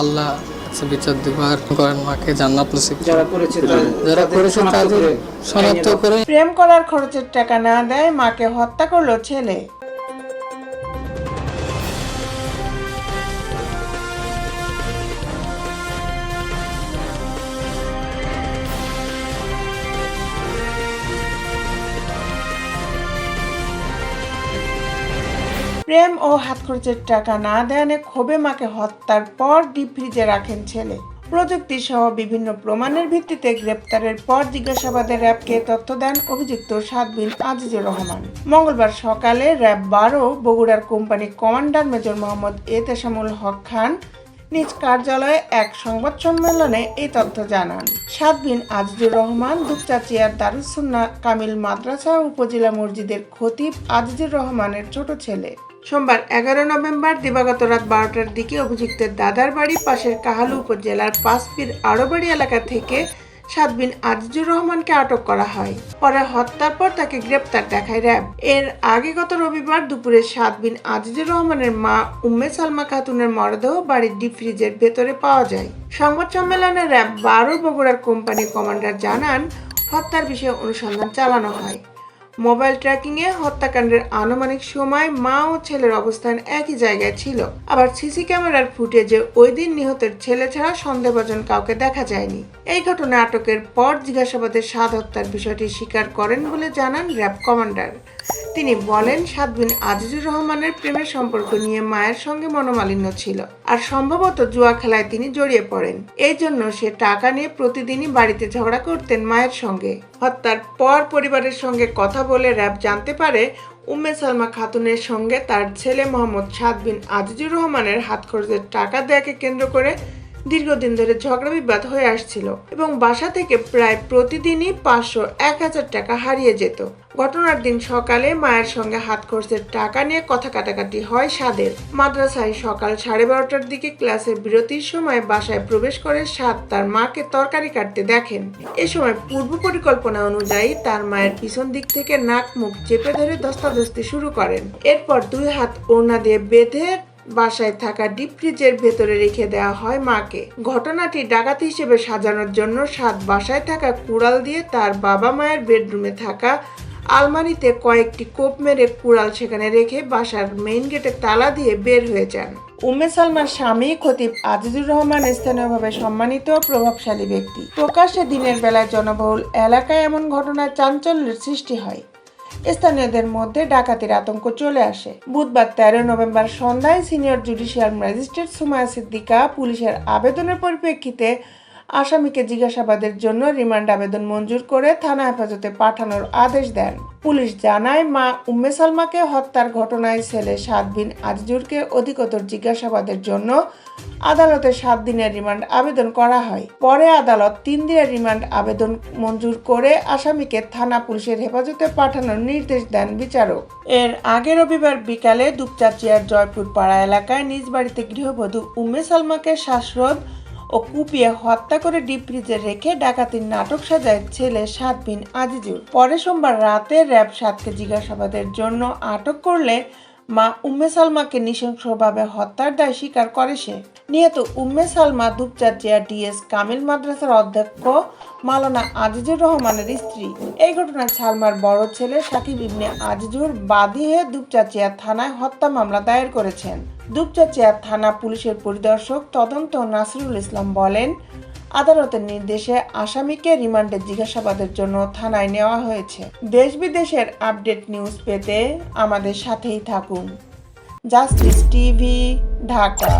আল্লাহ বিচার দিবার করেন, মাকে জান্নাত নসিব যারা করেছে তাদের শনাক্ত করে। প্রেম করার খরচের টাকা না দেয় মাকে হত্যা করলো ছেলে। প্রেম ও হাত খরচের টাকা না দেয়ানে ক্ষোভে মাকে হত্যার পর ডিপ ফ্রিজে রাখেন ছেলে। প্রযুক্তি সহ বিভিন্ন প্রমাণের ভিত্তিতে গ্রেপ্তারের পর জিজ্ঞাসাবাদে র্যাবকে তথ্য দেন অভিযুক্ত সাদবিন আজিজুর রহমান। মঙ্গলবার সকালে র্যাব 12 বগুড়ার কোম্পানি কমান্ডার মেজর মোহাম্মদ এতেশামুল হক খান নিজ কার্যালয়ে এক সংবাদ সম্মেলনে এই তথ্য জানান। সাদবিন আজিজুর রহমান দুপচাচিয়ার দারুস সুন্নাহ কামিল মাদ্রাসা উপজেলা মসজিদের খতিব আজিজুর রহমানের ছোট ছেলে। সোমবার 11 নভেম্বর দিবাগত রাত 12টার দিকে অভিযুক্তের দাদার বাড়ি পাশের কাহালু উপজেলার পাঁচপীর আড়বাড়ি এলাকা থেকে সাদবিন আজিজুর রহমানকে আটক করা হয়। পরে হত্যার পর তাকে গ্রেপ্তার দেখায় র্যাব। এর আগে গত রবিবার দুপুরে সাদবিন আজিজুর রহমানের মা উম্মে সালমা খাতুনের মরদেহ বাড়ির ডিপ ফ্রিজের ভেতরে পাওয়া যায়। সংবাদ সম্মেলনে র্যাব 12 বগুড়ার কোম্পানি কমান্ডার জানান, হত্যার বিষয়ে অনুসন্ধান চালানো হয়। মোবাইল ট্র্যাকিংয়ে হত্যাকাণ্ডের আনুমানিক সময় মা ও ছেলের অবস্থান একই জায়গায় ছিল। আবার সিসি ক্যামেরার ফুটেজে ওই দিন নিহতের ছেলে ছাড়া সন্দেহভাজন কাউকে দেখা যায়নি। এই ঘটনা আটকের পর জিজ্ঞাসাবাদে সাদ হত্যার বিষয়টি স্বীকার করেন বলে জানান র্যাব কমান্ডার। তিনি বলেন, সাদবিন আজিজুর রহমানের প্রেমের সম্পর্ক নিয়ে মায়ের সঙ্গে মনোমালিন্য ছিল, আর সম্ভবত জুয়া খেলায় তিনি জড়িয়ে পড়েন। এই জন্য সে টাকা নিয়ে প্রতিদিনই বাড়িতে ঝগড়া করতেন মায়ের সঙ্গে। হত্যার পর পরিবারের সঙ্গে কথা বলে র্যাব জানতে পারে, উম্মে সালমা খাতুনের সঙ্গে তার ছেলে মোহাম্মদ সাদবিন আজিজুর রহমানের হাত খরচের টাকা দেয়াকে কেন্দ্র করে দীর্ঘদিন ধরে ঝগড়া বিবাদ হয়ে আসছিল এবং বাসা থেকে প্রায় প্রতিদিনই 500-1000 টাকা হারিয়ে যেত। ঘটনার দিন সকালে মায়ের সঙ্গে হাত খরচের টাকা নিয়ে কথা কাটাকাটি হয় সাদের। মাদ্রাসায় সকাল 12:30টার দিকে ক্লাসের বিরতির সময় বাসায় প্রবেশ করে সাদ তার মাকে তরকারি কাটতে দেখেন। এ সময় পূর্ব পরিকল্পনা অনুযায়ী তার মায়ের পিছন দিক থেকে নাক মুখ চেপে ধরে ধস্তাধস্তি শুরু করেন। এরপর 2 হাত ওড়না দিয়ে বেঁধে বাসায় থাকা ডিপ ফ্রিজের ভেতরে রেখে দেওয়া হয় মাকে। ঘটনাটি ডাকাতি হিসেবে সাজানোর জন্য সাদ বাসায় থাকা কুড়াল দিয়ে তার বাবা মায়ের বেডরুমে থাকা আলমারিতে কয়েকটি কোপ মেরে কুড়াল সেখানে রেখে বাসার মেইন গেটে তালা দিয়ে বের হয়ে যান। উম্মে সালমার স্বামী খতিব আজিজুর রহমান স্থানীয়ভাবে সম্মানিত প্রভাবশালী ব্যক্তি। প্রকাশ্যে দিনের বেলায় জনবহুল এলাকায় এমন ঘটনায় চাঞ্চল্যের সৃষ্টি হয়। স্থানীয়দের মধ্যে ডাকাতির আতঙ্ক চলে আসে। বুধবার 13 নভেম্বর সন্ধ্যায় senior judicial magistrate Sumaiya Siddika পুলিশের আবেদনের পরিপ্রেক্ষিতে আসামিকে জিজ্ঞাসাবাদের জন্য রিমান্ড আবেদন মঞ্জুর করে থানা হেফাজতে পাঠানোর আদেশ দেন। পুলিশ জানায়, মা উম্মে সালমাকে হত্যার ঘটনায় ছেলে সাদবিন আজিজুরকে অধিকতর জিজ্ঞাসাবাদের জন্য আদালতে 7 দিনের রিমান্ড আবেদন করা হয়। পরে আদালত 3 দিনের রিমান্ড আবেদন মঞ্জুর করে আসামিকে থানা পুলিশের হেফাজতে পাঠানোর নির্দেশ দেন বিচারক। এর আগে রবিবার বিকালে দুপচাচিয়ার জয়পুর পাড়া এলাকায় নিজ বাড়িতে গৃহবধূ উম্মে সালমাকে শ্বাসরোধ ও কুপিয়ে হত্যা করে ডিপ ফ্রিজে রেখে ডাকাতির নাটক সাজায় ছেলে সাদবিন আজিজুর। পরে সোমবার রাতে র্যাব 7কে জিজ্ঞাসাবাদের জন্য আটক করলে মা উম্মে সালমাকে নৃশংসভাবে হত্যার দায় স্বীকার করে সে। নিহত উম্মে সালমা দুপচাচিয়া ডিএস কামিল মাদ্রাসার অধ্যক্ষ মাওলানা আজিজুর রহমানের স্ত্রী। এই ঘটনায় সালমার বড় ছেলে সাকিব ইবনে আজিজুর বাদী হয়ে দুপচাচিয়া থানায় হত্যা মামলা দায়ের করেছেন। দুপচাচিয়া থানা পুলিশের পরিদর্শক তদন্ত নাসিরুল ইসলাম বলেন, আদালতের নির্দেশে আসামিকে রিমান্ডে জিজ্ঞাসাবাদের জন্য থানায় নেওয়া হয়েছে। দেশ বিদেশের আপডেট নিউজ পেতে আমাদের সাথেই থাকুন। Justice TV, Dhaka.